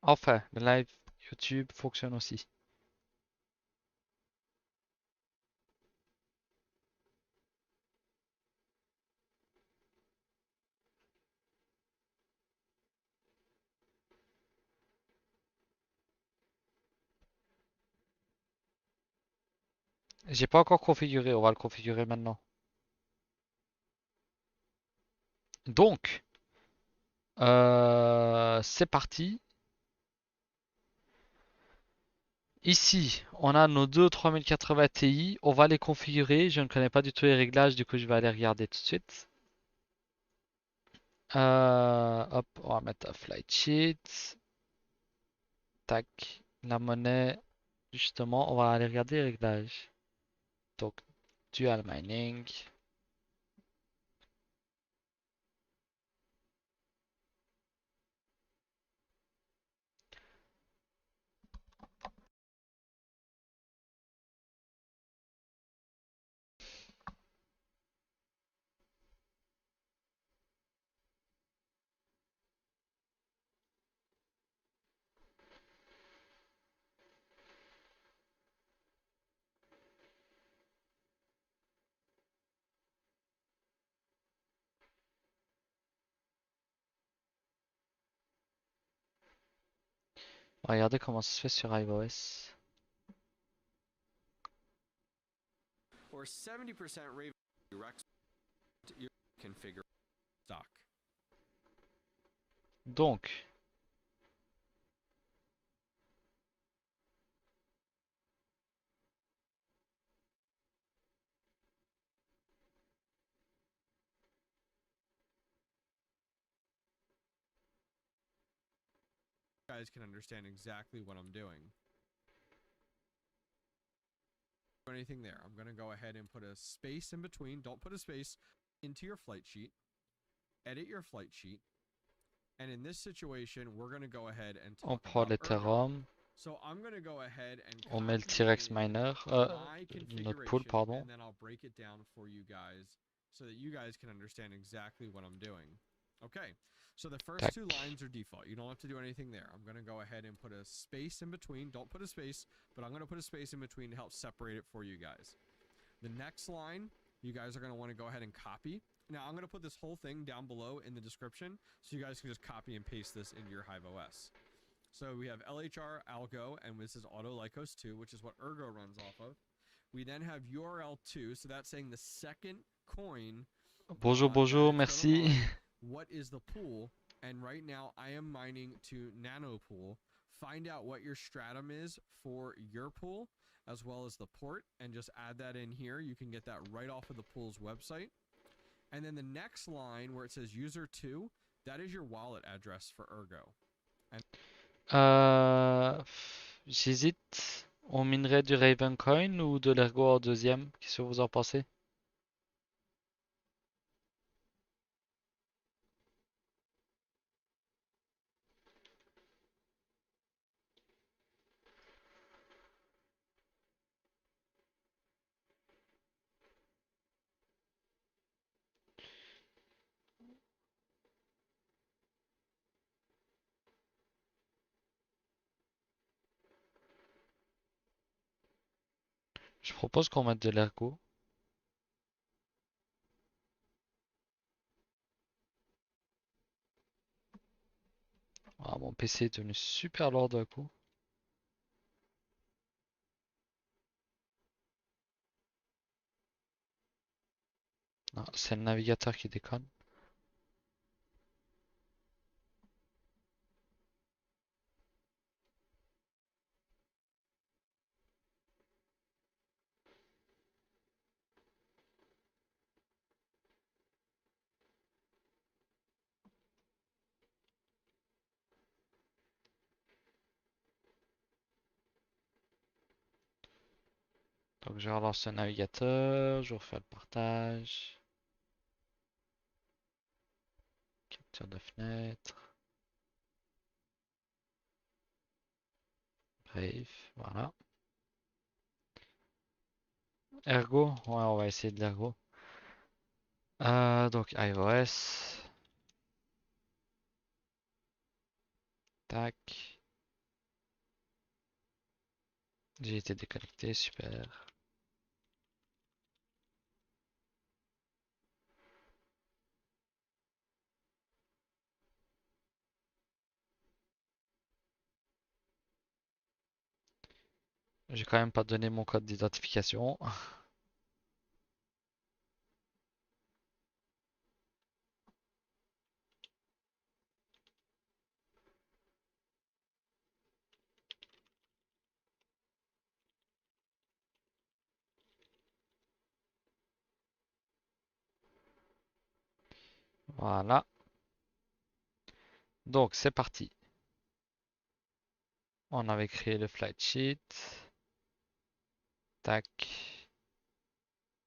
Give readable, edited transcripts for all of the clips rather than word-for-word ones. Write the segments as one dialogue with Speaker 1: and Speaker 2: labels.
Speaker 1: Enfin, le live YouTube fonctionne aussi. J'ai pas encore configuré, on va le configurer maintenant. Donc, c'est parti. Ici, on a nos deux 3080 Ti. On va les configurer. Je ne connais pas du tout les réglages, du coup, je vais aller regarder tout de suite. Hop, on va mettre un flight sheet. Tac, la monnaie. Justement, on va aller regarder les réglages. Donc, dual mining. Regardez comment ça se fait sur iOS.
Speaker 2: Or 70% Raven Rex configure stock.
Speaker 1: Donc,
Speaker 2: You guys can understand exactly what I'm doing. Anything there. I'm going to go ahead and put a space in between. Don't put a space into your flight sheet. Edit your flight sheet. And in this situation, we're going to go ahead and
Speaker 1: on
Speaker 2: talk
Speaker 1: prend
Speaker 2: about Ergo.
Speaker 1: l'Ethereum.
Speaker 2: So I'm going to go ahead and
Speaker 1: On met le
Speaker 2: copy
Speaker 1: T-Rex
Speaker 2: in
Speaker 1: miner.
Speaker 2: my
Speaker 1: Notre pool,
Speaker 2: configuration,
Speaker 1: pardon.
Speaker 2: and then I'll break it down for you guys so that you guys can understand exactly what I'm doing. Okay, so the first
Speaker 1: Tac.
Speaker 2: two lines are default. You don't have to do anything there. I'm going to go ahead and put a space in between. Don't put a space, but I'm going to put a space in between to help separate it for you guys. The next line, you guys are going to want to go ahead and copy. Now, I'm going to put this whole thing down below in the description, so you guys can just copy and paste this into your Hive OS. So we have LHR Algo, and this is Auto Lycos 2, which is what Ergo runs off of. We then have URL2, so that's saying the second coin
Speaker 1: Bonjour,
Speaker 2: that
Speaker 1: bonjour,
Speaker 2: it's going to
Speaker 1: merci.
Speaker 2: mine. What is the pool? And right now, I am mining to Nanopool. Find out what your stratum is for your pool, as well as the port, and just add that in here. You can get that right off of the pool's website. And then the next line where it says user2, that is your wallet address for Ergo. And
Speaker 1: J'hésite. On minerait du Ravencoin ou de l'Ergo en deuxième? Qu'est-ce que vous en pensez? Je propose qu'on mette de l'Ergo. Ah, mon PC est devenu super lourd d'un coup. Non, c'est le navigateur qui déconne. Donc je relance le navigateur, je refais le partage. Capture de fenêtre. Bref, voilà. Ergo, ouais, on va essayer de l'Ergo. Donc iOS. Tac. J'ai été déconnecté, super. J'ai quand même pas donné mon code d'identification. Voilà. Donc c'est parti. On avait créé le flight sheet. Tac,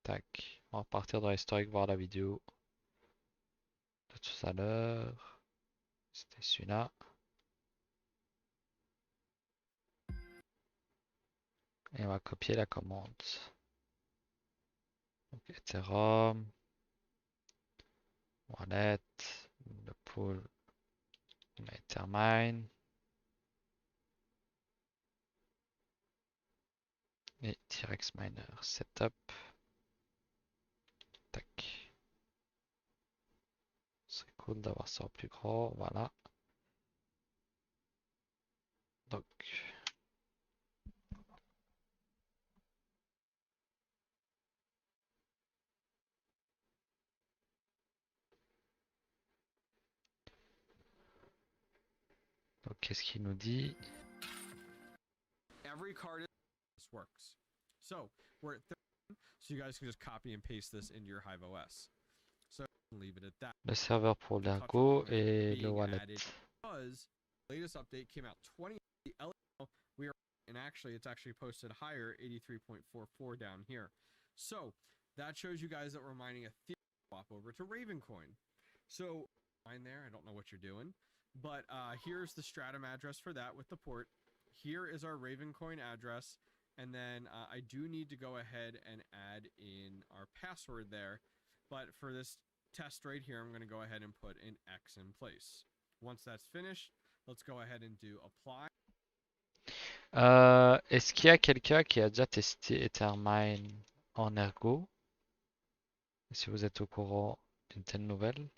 Speaker 1: tac. On va partir dans l'historique, voir la vidéo de tout à l'heure. C'était celui-là. Et on va copier la commande. Donc, Ethereum, wallet, le pool, on a Ethermine. Et TRX miner setup. Tac. Ce serait cool d'avoir ça en plus gros. Voilà. Donc, qu'est-ce qu'il nous dit?
Speaker 2: Every card this works. So we're at 30, so you guys can just copy and paste this into your Hive OS. So leave it at that.
Speaker 1: Le serveur pour
Speaker 2: To touch on
Speaker 1: l'Ergo
Speaker 2: it
Speaker 1: et le
Speaker 2: being
Speaker 1: wallet.
Speaker 2: added because the latest update came out 20. We are, and actually it's actually posted higher, 83.44 down here. So that shows you guys that we're mining a Ethereum swap over to Ravencoin. So mine there, I don't know what you're doing, but here's the Stratum address for that with the port. Here is our Ravencoin address, and then I do need to go ahead and add in our password there. But for this test right here, I'm going to go ahead and put an X in place. Once that's finished, let's go ahead and do apply.
Speaker 1: Est-ce qu'il y a quelqu'un qui a déjà testé Ethermine en Ergo? Si vous êtes au courant d'une telle nouvelle.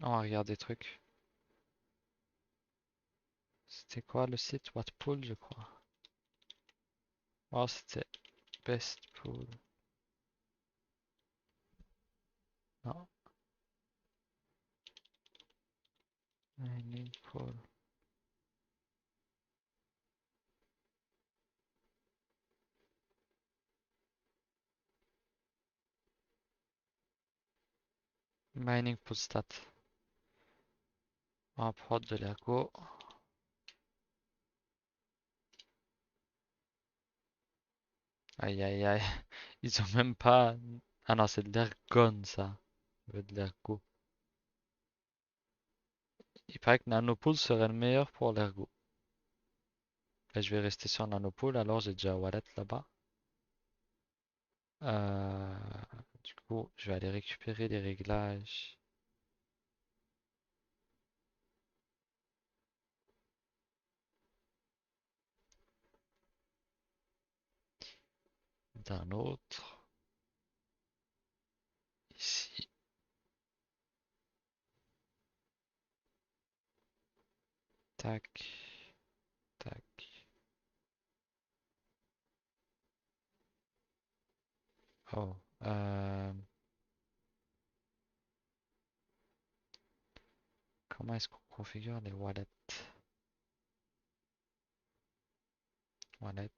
Speaker 1: On va regarder des trucs. C'était quoi le site? Wattpool, je crois. Oh, c'était Best Pool. Non. Mining Pool. Mining Pool Stat. On va prendre de l'Ergo. Aïe aïe aïe. Ils ont même pas. Ah non, c'est de l'Ergon ça. Je veux de l'Ergo. Il paraît que Nanopool serait le meilleur pour l'Ergo. Là, je vais rester sur Nanopool. Alors, j'ai déjà Wallet là-bas. Euh, du coup, je vais aller récupérer les réglages d'un autre. Ici. Tac. Tac. Oh. Comment est-ce qu'on configure les wallets? Wallet.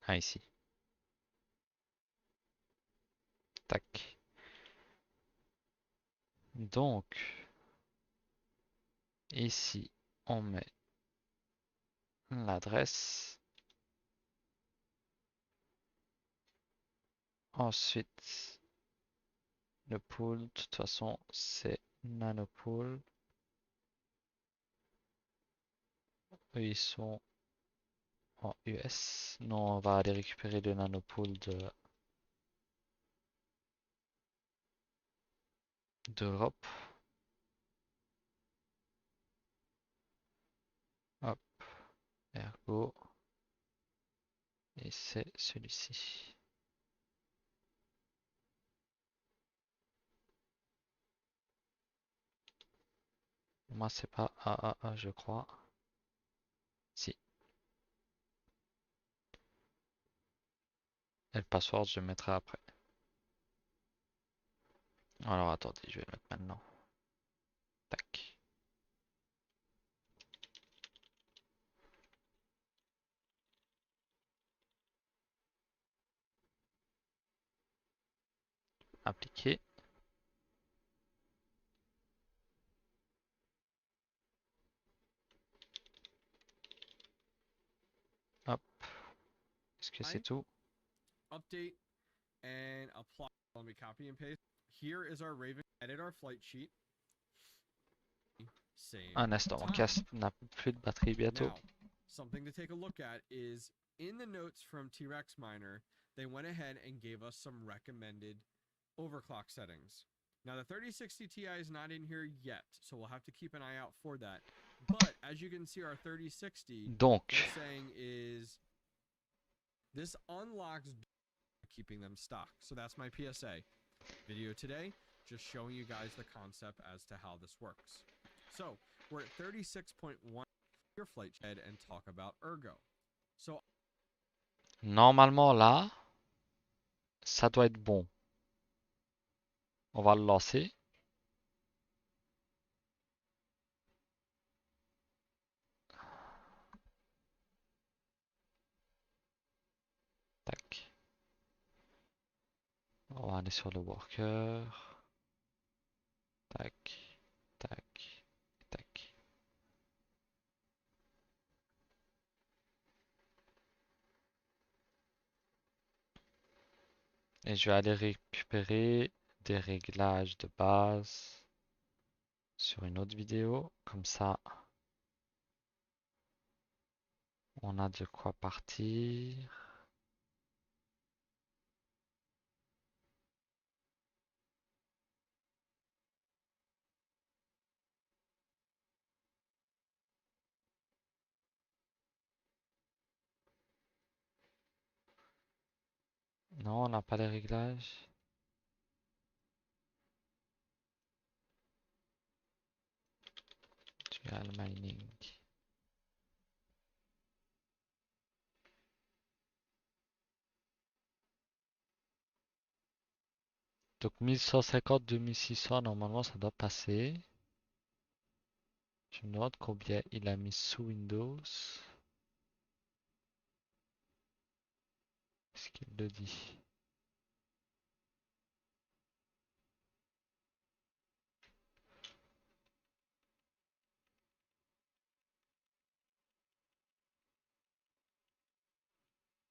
Speaker 1: Ah, ici. Tac. Donc, ici, on met l'adresse. Ensuite, le pool. De toute façon, c'est nanopool. Eux, ils sont en US. Nous, on va aller récupérer le nanopool d'Europe. Hop, Ergo. Et c'est celui-ci. Moi, c'est pas AAA, je crois. Si. Et le password, je le mettrai après. Alors, attendez, je vais le mettre maintenant. Tac. Appliquer. Hop. Est-ce que c'est
Speaker 2: Line,
Speaker 1: tout?
Speaker 2: update, and apply. Let me copy and paste. Here is our Raven. Edit our flight sheet.
Speaker 1: Un
Speaker 2: Same
Speaker 1: instant, mon
Speaker 2: time.
Speaker 1: casque n'a plus de batterie bientôt.
Speaker 2: Now, something to take a look at is in the notes from T-Rex Miner, they went ahead and gave us some recommended overclock settings. Now, the 3060 Ti is not in here yet, so we'll have to keep an eye out for that. But as you can see, our 3060,
Speaker 1: Donc,
Speaker 2: they're saying is this unlocks keeping them stock. So that's my PSA video today, just showing you guys the concept as to how this works. So we're at 36.1 your flight head and talk about Ergo. So
Speaker 1: normalement là, ça doit être bon. On va le lancer. Tac. On va aller sur le worker. Tac, tac, tac. Et je vais aller récupérer des réglages de base sur une autre vidéo. Comme ça, on a de quoi partir. Non, on n'a pas les réglages. Dual mining. Donc 1150, 2600, normalement ça doit passer. Je me demande combien il a mis sous Windows. Est-ce qu'il le dit?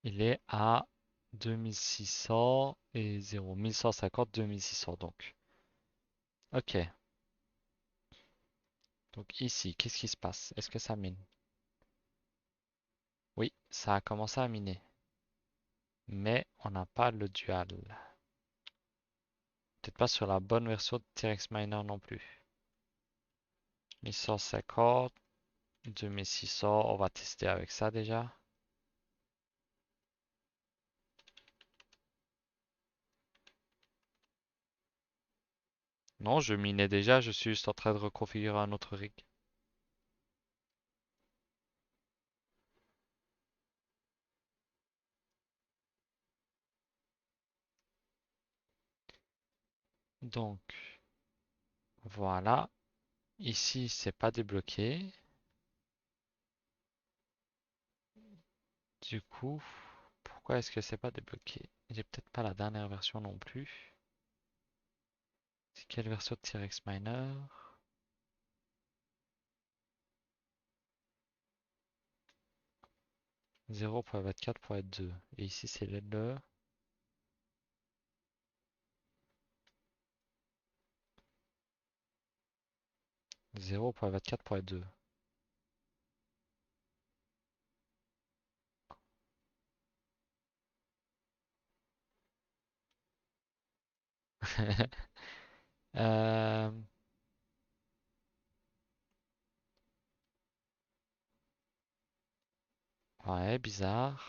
Speaker 1: Il est à 2600 et 0. 1150, 2600 donc. Ok. Donc ici, qu'est-ce qui se passe? Est-ce que ça mine? Oui, ça a commencé à miner. Mais on n'a pas le dual. Peut-être pas sur la bonne version de T-Rex Miner non plus. 1150, 2600, on va tester avec ça déjà. Non, je minais déjà, je suis juste en train de reconfigurer un autre rig. Donc, voilà. Ici, c'est pas débloqué. Du coup, Pourquoi est-ce que c'est pas débloqué? J'ai peut-être pas la dernière version non plus. C'est quelle version de T-Rex Miner? 0.24.2. Et ici c'est le 0.24.2. Euh, ouais, bizarre.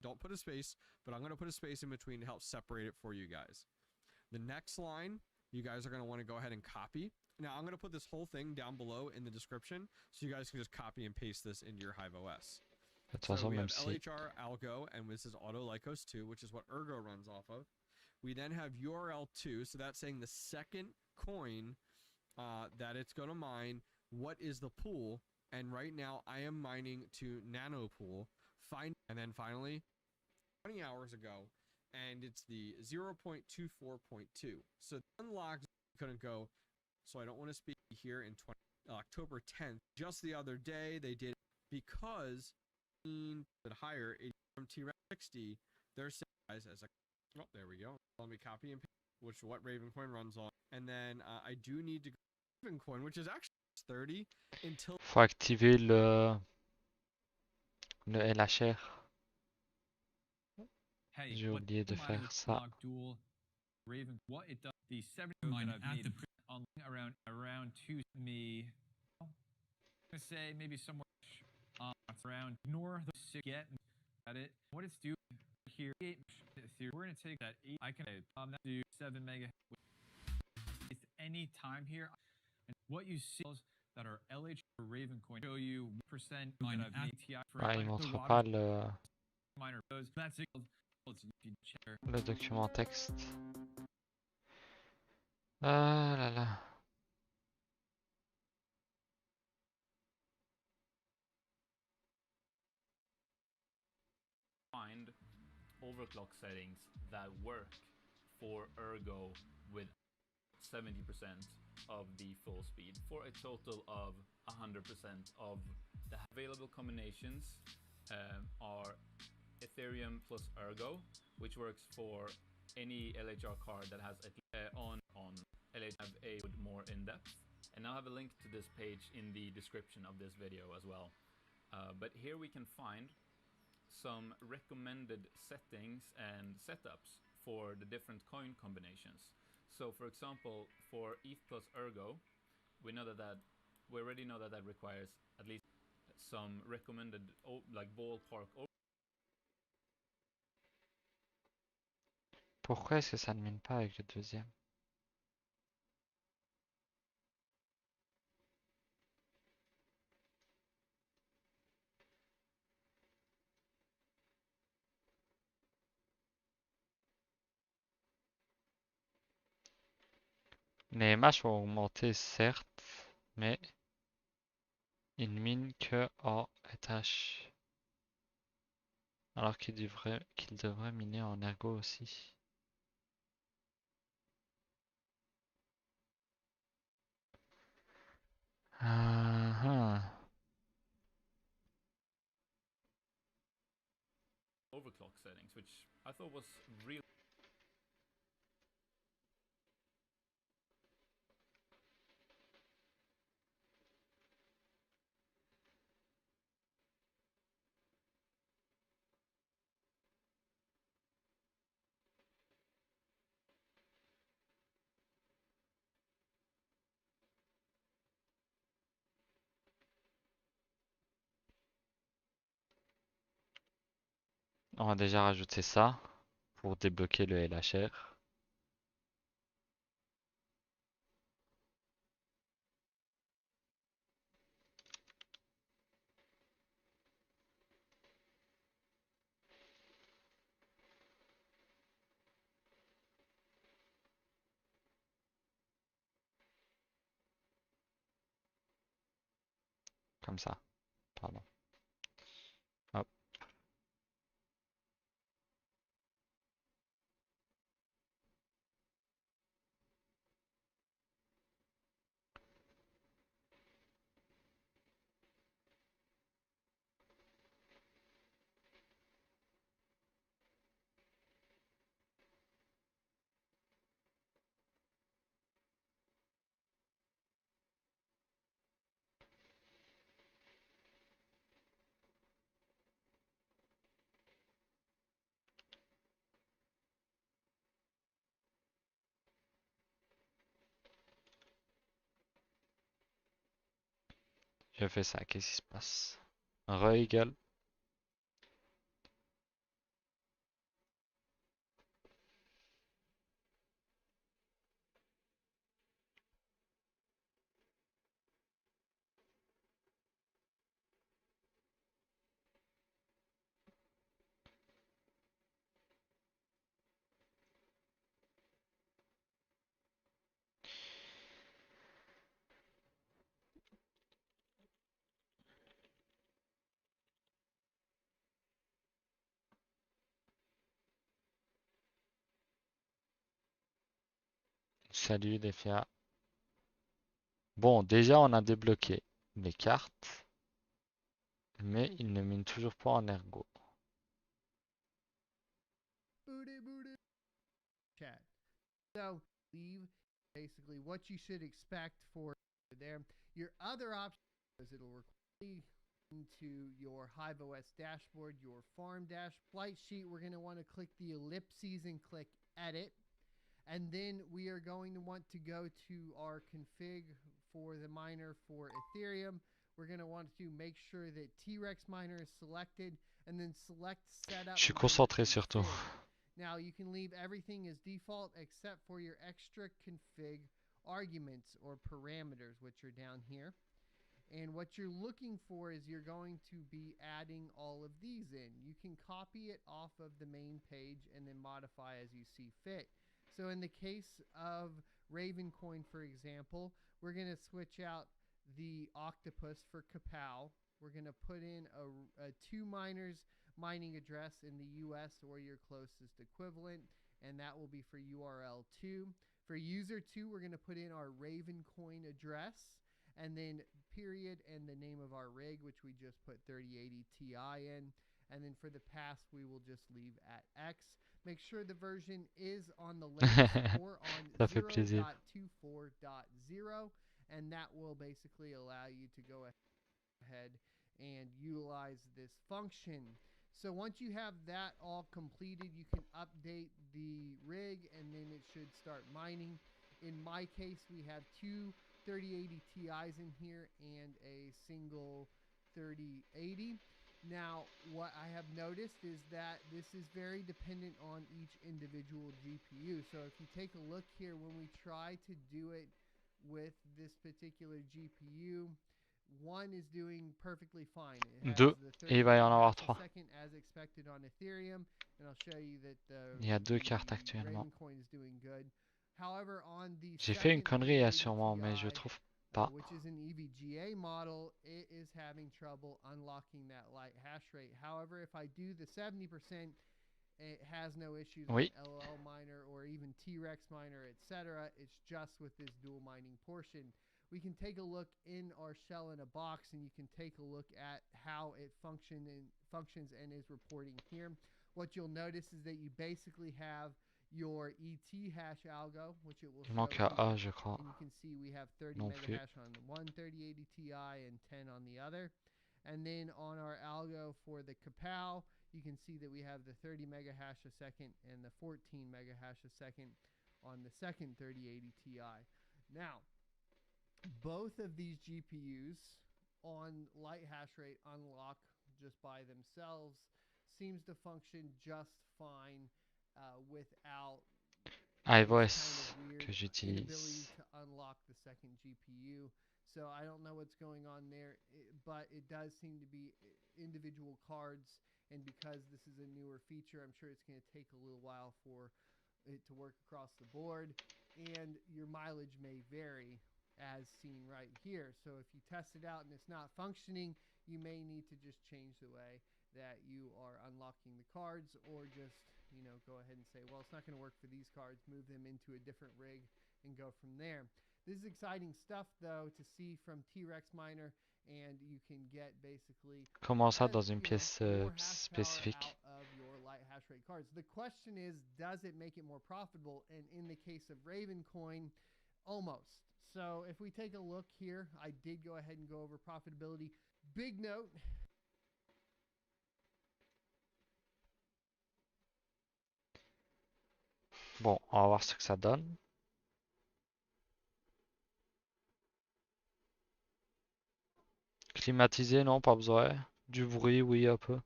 Speaker 2: Don't put a space, but I'm going to put a space in between to help separate it for you guys. The next line, you guys are going to want to go ahead and copy. Now, I'm going to put this whole thing down below in the description, so you guys can just copy and paste this into your Hive OS.
Speaker 1: De toute
Speaker 2: So
Speaker 1: façon,
Speaker 2: we
Speaker 1: même
Speaker 2: have
Speaker 1: si...
Speaker 2: LHR Algo, and this is Auto Lycos 2, which is what Ergo runs off of. We then have URL 2, so that's saying the second coin that it's going to mine, what is the pool, and right now I am mining to Nanopool. And then finally, 20 hours ago, and it's the 0.24.2. So unlocked couldn't go, so I don't want to speak here in October 10th. Just the other day, they did because higher from T-Rex 60. They're saying guys as a there we go. Let me copy and paste, which what Ravencoin runs on, and then I do need to go to Ravencoin, which is actually 30 until.
Speaker 1: Faut activer le LHR.
Speaker 3: Hey,
Speaker 1: J'ai
Speaker 3: what
Speaker 1: oublié de
Speaker 3: mining
Speaker 1: faire
Speaker 3: with
Speaker 1: ça.
Speaker 3: block dual Raven? What it does? The 70 mine at the on around to me. I'm gonna say maybe somewhere around ignore the six get at it. What it's doing here, we're gonna take that 8. I can do 7 mega with any time here. And what you see that are LH for Ravencoin show you percent mine at ATI for
Speaker 1: Ah, il montre pas
Speaker 3: miner. That's it.
Speaker 1: le document texte. Ah là là.
Speaker 4: Find overclock settings that work for Ergo with 70% of the full speed for a total of 100% of the available combinations are Ethereum plus Ergo, which works for any LHR card that has on LHR more in depth. And I'll have a link to this page in the description of this video as well. But here we can find some recommended settings and setups for the different coin combinations. So for example, for ETH plus Ergo, we already know that requires at least some recommended like ballpark.
Speaker 1: Pourquoi est-ce que ça ne mine pas avec le deuxième? Les matchs vont augmenter certes, mais ils ne minent que en ETH. Alors qu'ils devraient miner en Ergo aussi.
Speaker 4: Overclock settings, which I thought was really
Speaker 1: On va déjà rajouter ça pour débloquer le LHR. comme ça. Pardon. Hop. Je fais ça, qu'est-ce qui se passe? Re-égal. Salut les FA. Bon, déjà on a débloqué les cartes, mais il ne mine toujours pas en ergo.
Speaker 5: Booty booty. Chat. So leave basically what you should expect for there. Your other option is it'll require into your HiveOS dashboard, your farm dash flight sheet. We're going to want to click the ellipses and click edit. And then we are going to want to go to our config for the miner for Ethereum. We're going to want to make sure that T-Rex miner is selected and then select setup.
Speaker 1: Je suis concentré surtout.
Speaker 5: Now you can leave everything as default except for your extra config arguments or parameters, which are down here. And what you're looking for is you're going to be adding all of these in. You can copy it off of the main page and then modify as you see fit. So in the case of Ravencoin, for example, we're going to switch out the octopus for Kapow. We're going to put in a 2 miners mining address in the US or your closest equivalent, and that will be for URL 2. For user 2, we're going to put in our Ravencoin address, and then period and the name of our rig, which we just put 3080 Ti in. And then for the pass, we will just leave at X. Make sure the version is on the latest or on 0.24.0, and that will basically allow you to go ahead and utilize this function. So once you have that all completed, you can update the rig and then it should start mining. In my case, we have two 3080 Ti's in here and a single 3080. Now, what I have noticed is that this is very dependent on each individual GPU. So if you take a look here, when we try to do it with this particular GPU, one is doing perfectly fine. It has
Speaker 1: Deux,
Speaker 5: the
Speaker 1: et il va y en avoir
Speaker 5: 30
Speaker 1: trois.
Speaker 5: second as expected on Ethereum, and I'll show you that
Speaker 1: Il y a deux cartes actuellement.
Speaker 5: Ravencoin is doing good. However, on the
Speaker 1: J'ai fait une
Speaker 5: second
Speaker 1: connerie
Speaker 5: 3080
Speaker 1: sûrement, mais je
Speaker 5: Ti,
Speaker 1: trouve pas.
Speaker 5: which is an EVGA model, it is having trouble unlocking that light hash rate. However, if I do the 70%, it has no issues
Speaker 1: Oui.
Speaker 5: with LL miner or even T-Rex miner, etc. It's just with this dual mining portion. We can take a look in our shell in a box, and you can take a look at how it functions and is reporting here. What you'll notice is that you basically have your ET hash algo, which it will
Speaker 1: Il
Speaker 5: show
Speaker 1: manque un
Speaker 5: here.
Speaker 1: A, je crois.
Speaker 5: And you can see we have 30
Speaker 1: Non
Speaker 5: mega
Speaker 1: plus.
Speaker 5: hash on one 3080 Ti and 10 on the other. And then on our algo for the Kapow, you can see that we have the 30 mega hash a second and the 14 mega hash a second on the second 3080 Ti. Now, both of these GPUs on light hash rate unlock just by themselves seems to function just fine without
Speaker 1: iOS que
Speaker 5: inability
Speaker 1: j'utilise.
Speaker 5: to unlock the second GPU. So I don't know what's going on there, but it does seem to be individual cards, and because this is a newer feature, I'm sure it's going to take a little while for it to work across the board, and your mileage may vary as seen right here. So if you test it out and it's not functioning, you may need to just change the way that you are unlocking the cards, or just, go ahead and say, well, it's not going to work for these cards, move them into a different rig and go from there. This is exciting stuff, though, to see from T-Rex Miner, and you can get basically
Speaker 1: Comment ça dans une pièce
Speaker 5: more hash power
Speaker 1: spécifique?
Speaker 5: out of your light hash rate cards. The question is, does it make it more profitable? And in the case of Raven Coin, almost. So if we take a look here, I did go ahead and go over profitability. Big note.
Speaker 1: Bon, on va voir ce que ça donne. Climatisé, non, pas besoin. Du bruit, oui, un peu.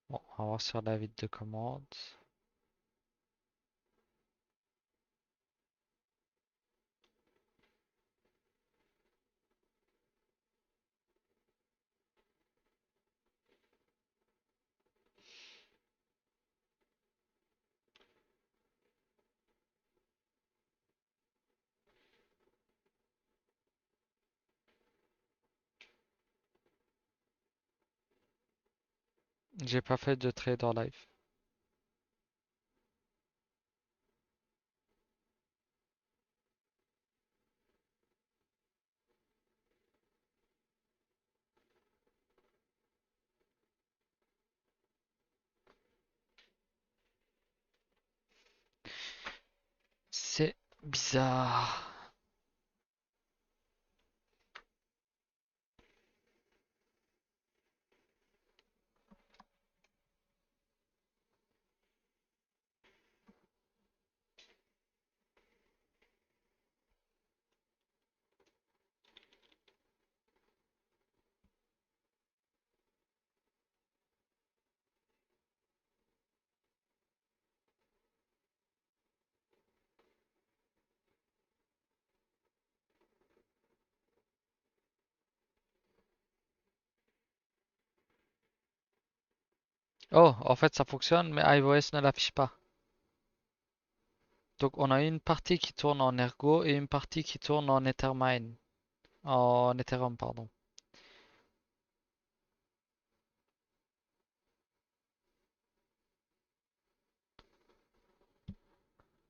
Speaker 1: Bon, on va voir sur la vide de commande. J'ai pas fait de trade en live. C'est bizarre. Oh, en fait ça fonctionne, mais iOS ne l'affiche pas. Donc on a une partie qui tourne en Ergo et une partie qui tourne en Ethermine. En Ethereum, pardon.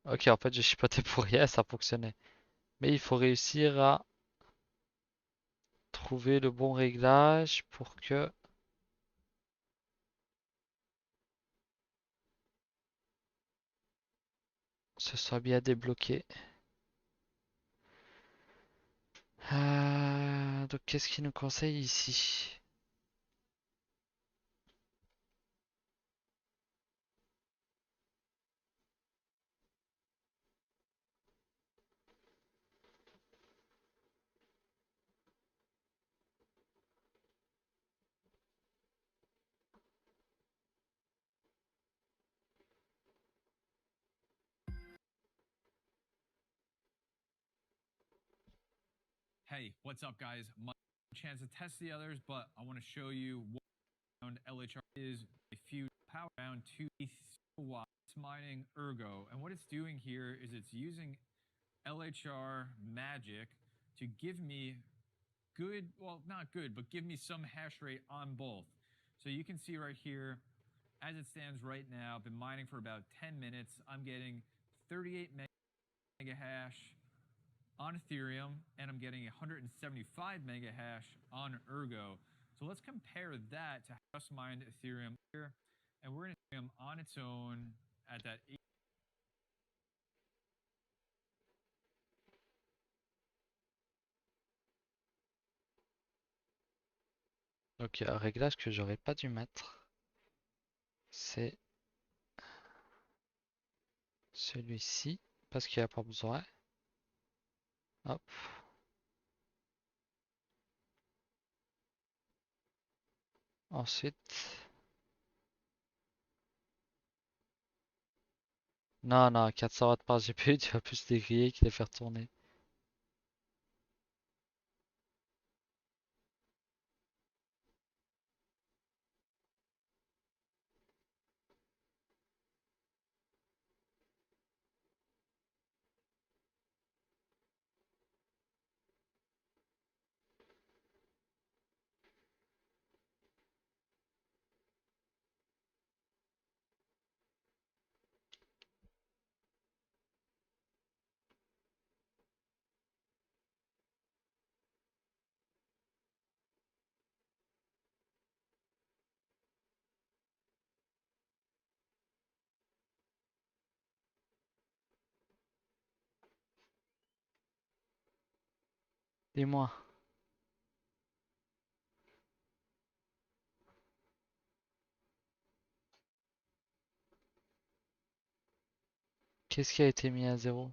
Speaker 1: Ok, en fait j'ai chipoté pour rien, ça fonctionnait. Mais il faut réussir à trouver le bon réglage pour que ce soit bien débloqué. Donc qu'est-ce qu'il nous conseille ici?
Speaker 3: Hey, what's up, guys? My chance to test the others, but I want to show you what around LHR is a few power around 2 watts mining Ergo. And what it's doing here is it's using LHR magic to give me good, well, not good, but give me some hash rate on both. So you can see right here, as it stands right now, I've been mining for about 10 minutes. I'm getting 38 mega hash on Ethereum, and I'm getting 175 mega hash on Ergo. So let's compare that to just mined Ethereum here, and we're in Ethereum on its own at that 8.
Speaker 1: Donc il y a un réglage que j'aurais pas dû mettre. C'est celui-ci, parce qu'il n'y a pas besoin. Hop. Ensuite. Non, non, 400 watts par GPU, tu vas plus les griller que les faire tourner. Dis-moi, qu'est-ce qui a été mis à zéro?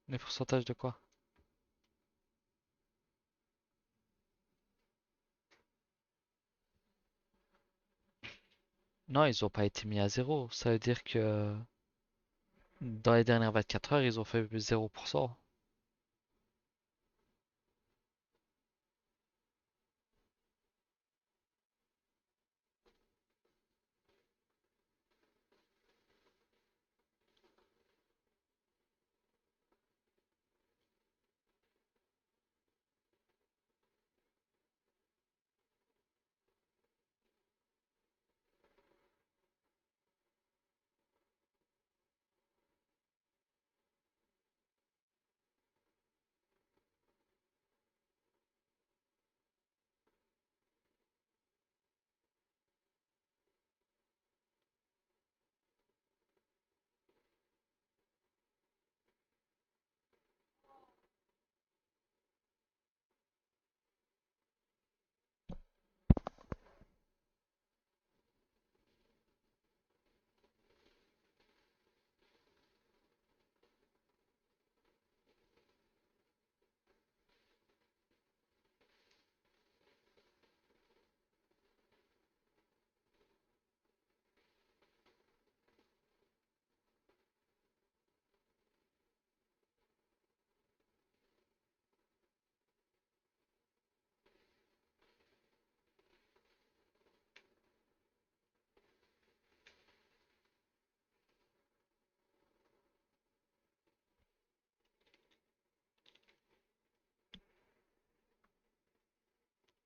Speaker 1: Les pourcentages de quoi? Non, ils ont pas été mis à zéro. Ça veut dire que dans les dernières 24 heures, ils ont fait 0%.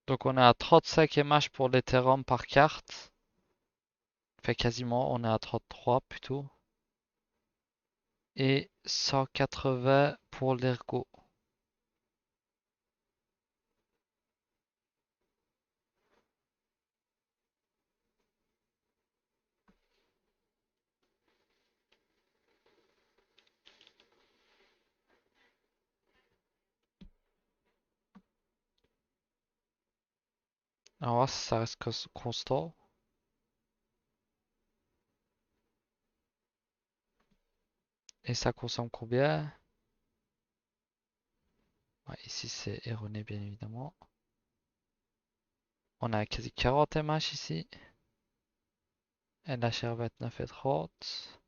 Speaker 1: Donc on est à 35 mAh pour l'Ethereum par carte. Fait quasiment, on est à 33 plutôt. Et 180 pour l'Ergo. On va voir si ça reste constant. Et ça consomme combien? Ouais, ici c'est erroné bien évidemment. On a quasi 40 mAh ici. LHR 29 et 30.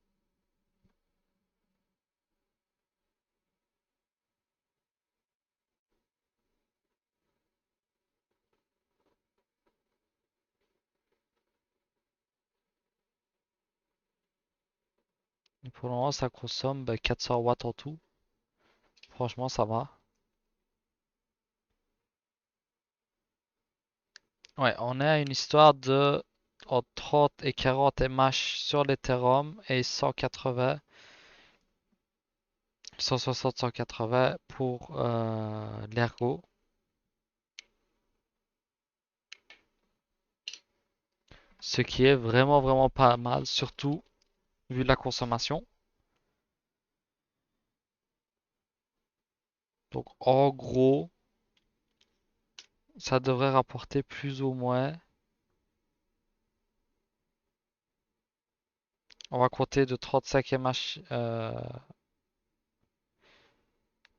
Speaker 1: Et pour le moment ça consomme 400 watts en tout. Franchement ça va. Ouais, on est à une histoire de entre 30 et 40 mAh sur l'Ethereum et 180, 160, 180 pour l'Ergo. Ce qui est vraiment vraiment pas mal, surtout vu la consommation. Donc en gros, ça devrait rapporter plus ou moins. On va compter de 35 mAh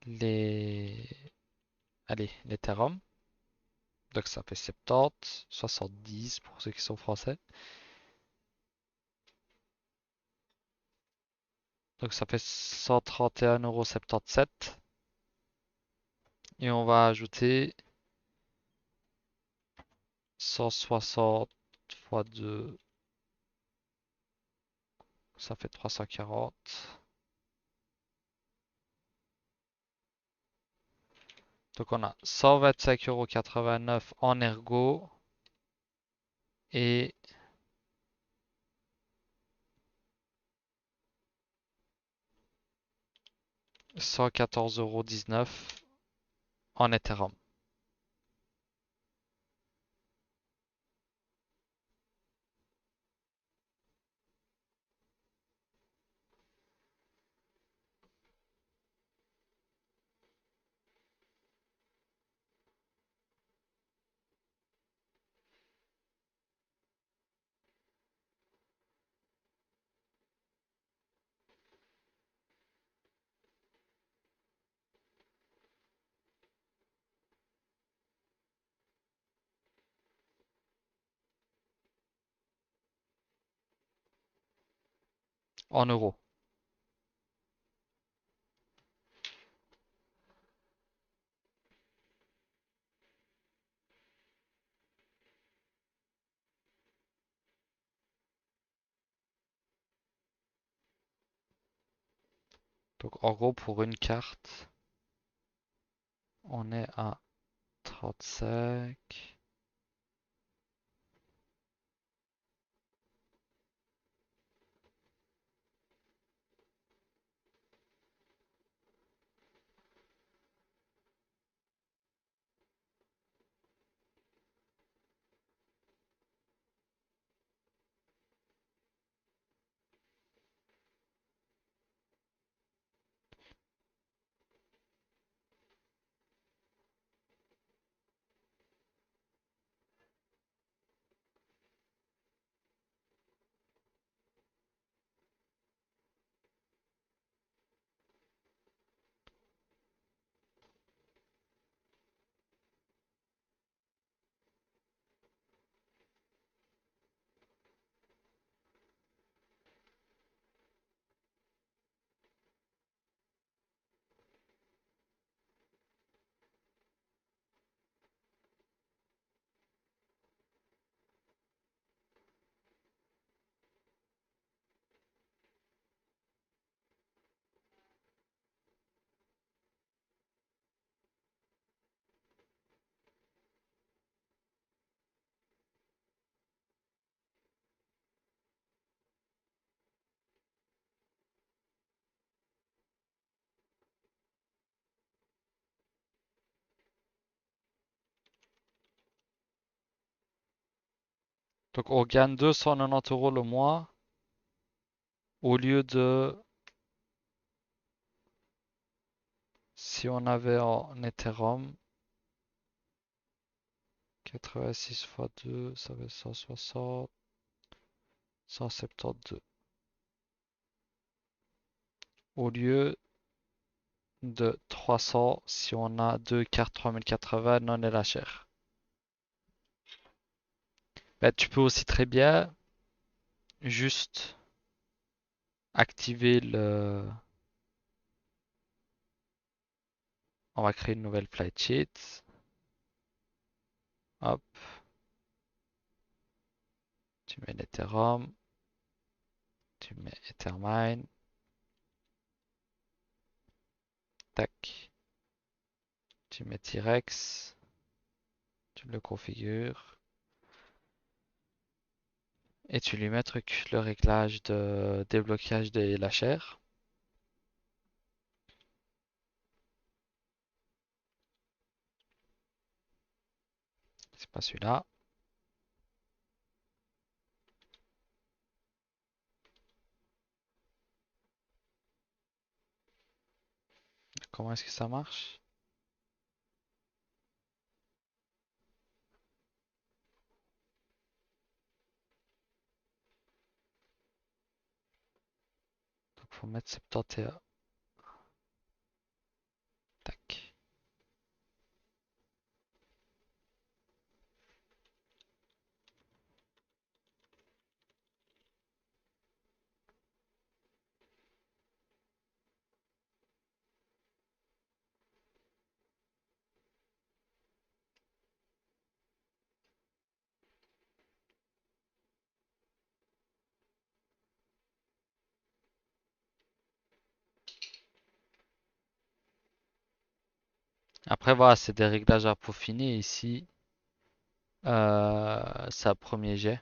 Speaker 1: les... Allez, l'Ethereum. Donc ça fait 70, 70 pour ceux qui sont français. Donc ça fait 131,77 €. Et on va ajouter 160 fois 2, ça fait 340. Donc on a 125,89 € en Ergo et 114,19 € en Ethereum. En euros. Donc en gros pour une carte, on est à 35. Donc on gagne 290 € le mois au lieu de, si on avait en Ethereum, 86 fois 2, ça fait 160, 172. Au lieu de 300 si on a deux cartes 3080 non LHR. Ben, tu peux aussi très bien juste activer le... On va créer une nouvelle flight sheet. Hop. Tu mets l'Ethereum. Tu mets Ethermine. Tac. Tu mets T-Rex. Tu le configures. Et tu lui mets le réglage de déblocage des LHR. C'est pas celui-là. Comment est-ce que ça marche? Donc faut mettre 71. Après, voilà, c'est des réglages à peaufiner ici. C'est un premier jet.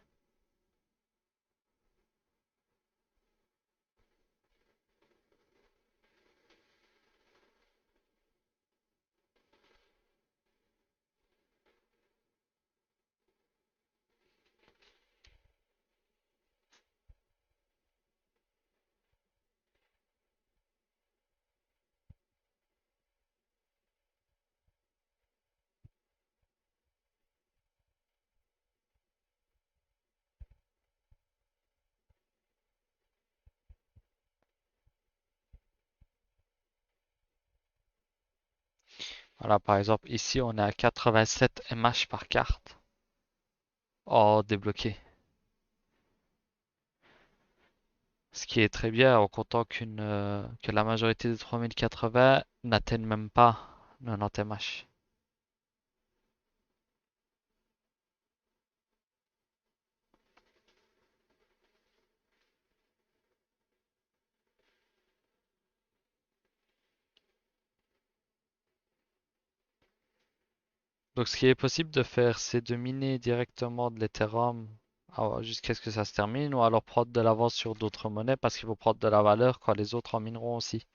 Speaker 1: Voilà, par exemple, ici, on est à 87 mH par carte. Oh, débloqué. Ce qui est très bien en comptant que la majorité des 3080 n'atteignent même pas 90 mH. Donc ce qui est possible de faire, c'est de miner directement de l'Ethereum jusqu'à ce que ça se termine, ou alors prendre de l'avance sur d'autres monnaies parce qu'il faut prendre de la valeur quand les autres en mineront aussi.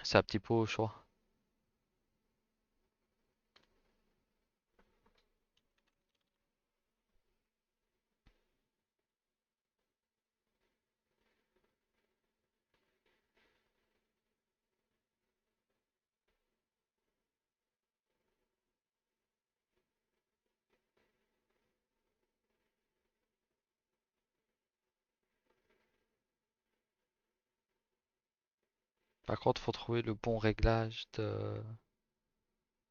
Speaker 1: C'est un petit peu au choix. Par contre, faut trouver le bon réglage de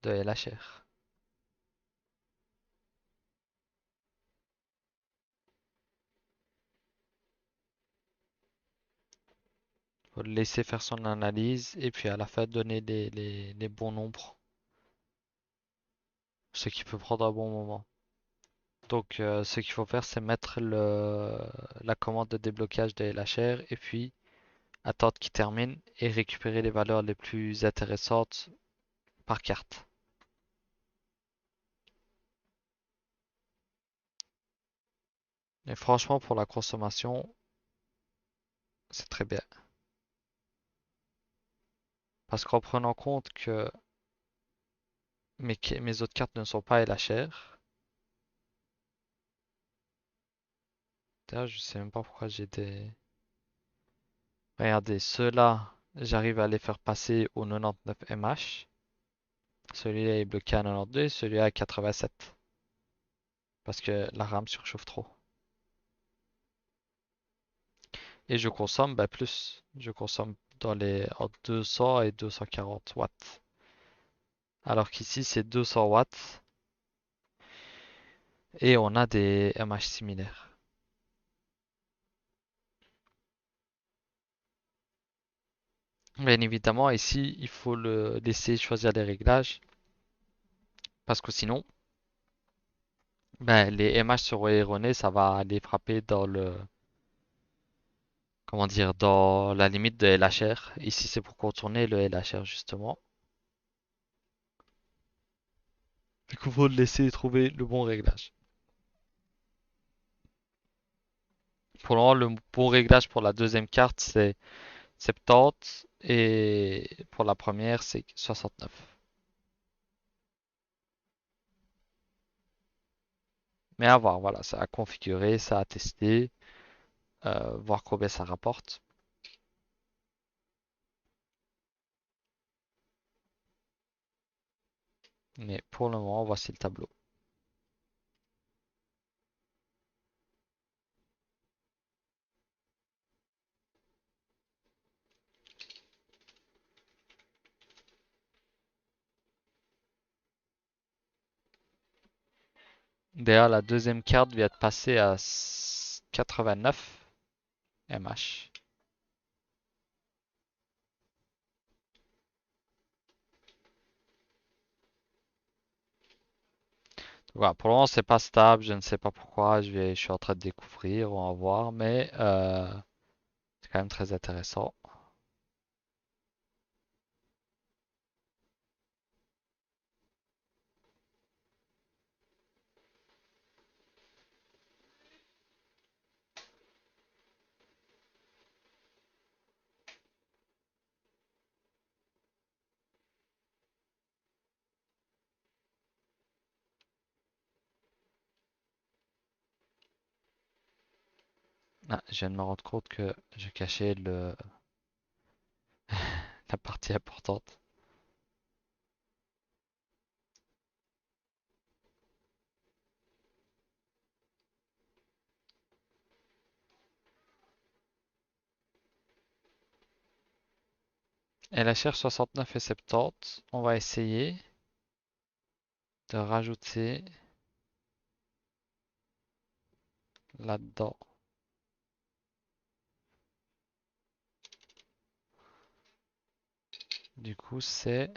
Speaker 1: LHR. Faut le laisser faire son analyse et puis à la fin donner les bons nombres. Ce qui peut prendre un bon moment. Donc ce qu'il faut faire, c'est mettre la commande de déblocage de LHR et puis attendre qu'il termine et récupérer les valeurs les plus intéressantes par carte. Et franchement, pour la consommation, c'est très bien. Parce qu'en prenant compte que mes autres cartes ne sont pas LHR, d'ailleurs, je sais même pas pourquoi j'ai des... Regardez, ceux-là, j'arrive à les faire passer au 99 mH. Celui-là est bloqué à 92, celui-là à 87. Parce que la RAM surchauffe trop. Et je consomme plus. Je consomme entre 200 et 240 watts. Alors qu'ici c'est 200 watts et on a des MH similaires. Bien évidemment, ici il faut le laisser choisir les réglages parce que sinon, les MH seront erronés, ça va aller frapper dans comment dire, dans la limite de LHR. Ici c'est pour contourner le LHR justement. Il faut le laisser trouver le bon réglage. Pour le moment, le bon réglage pour la deuxième carte, c'est 70 et pour la première, c'est 69. Mais à voir, voilà, ça à configurer, ça à tester, voir combien ça rapporte. Mais pour le moment, voici le tableau. D'ailleurs, la deuxième carte vient de passer à 89 mH. Voilà, pour le moment, c'est pas stable, je ne sais pas pourquoi, je suis en train de découvrir, on va voir, mais c'est quand même très intéressant. Ah, je viens de me rendre compte que je cachais la partie importante. Elle cherche 69 et 70. On va essayer de rajouter là-dedans. Du coup, c'est...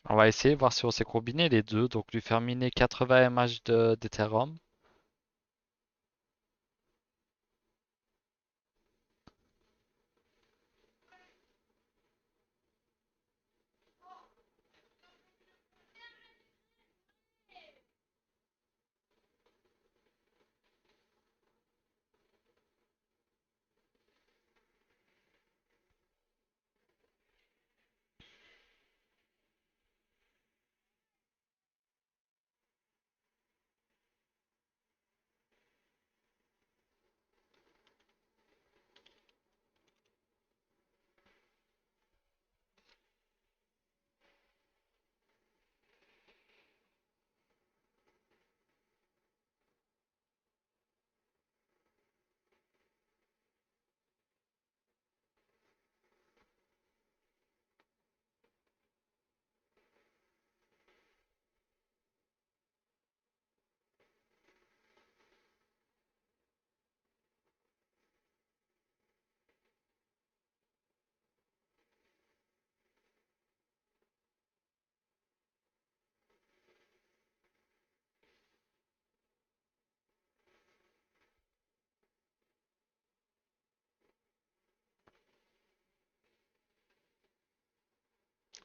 Speaker 1: On va essayer, voir si on sait combiner les deux. Donc lui faire miner 80 mH d'Ethereum.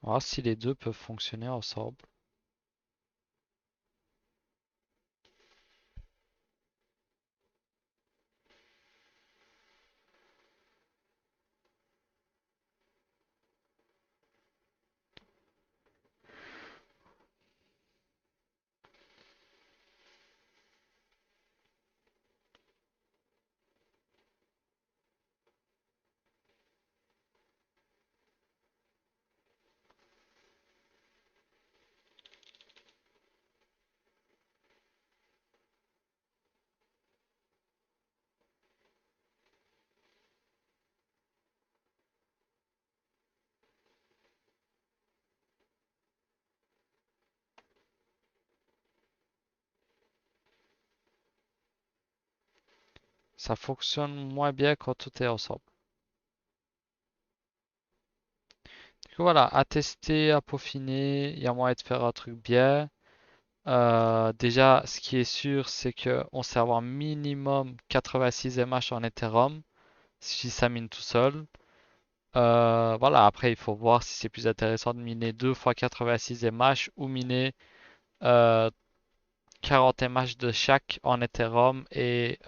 Speaker 1: On va voir si les deux peuvent fonctionner ensemble. Ça fonctionne moins bien quand tout est ensemble. Du coup, voilà, à tester, à peaufiner. Il y a moyen de faire un truc bien. Déjà, ce qui est sûr, c'est qu'on sait avoir minimum 86 mH en Ethereum si ça mine tout seul. Voilà, après, il faut voir si c'est plus intéressant de miner 2 fois 86 mH ou miner euh, 40 mH de chaque en Ethereum et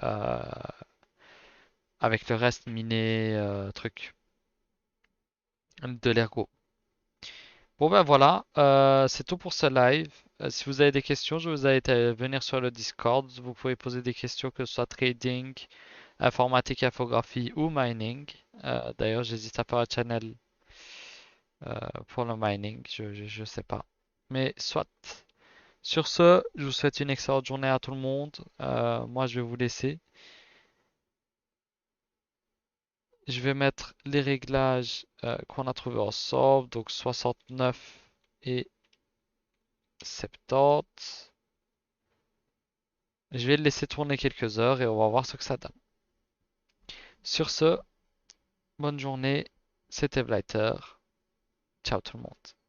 Speaker 1: avec le reste miner truc de l'Ergo. Bon ben voilà, c'est tout pour ce live. Si vous avez des questions, je vous invite à venir sur le Discord. Vous pouvez poser des questions que ce soit trading, informatique, infographie ou mining. D'ailleurs, j'hésite à faire un channel euh, pour le mining, je sais pas. Mais soit. Sur ce, je vous souhaite une excellente journée à tout le monde. Moi, je vais vous laisser. Je vais mettre les réglages qu'on a trouvés ensemble, donc 69 et 70. Je vais le laisser tourner quelques heures et on va voir ce que ça donne. Sur ce, bonne journée, c'était Blighter. Ciao tout le monde.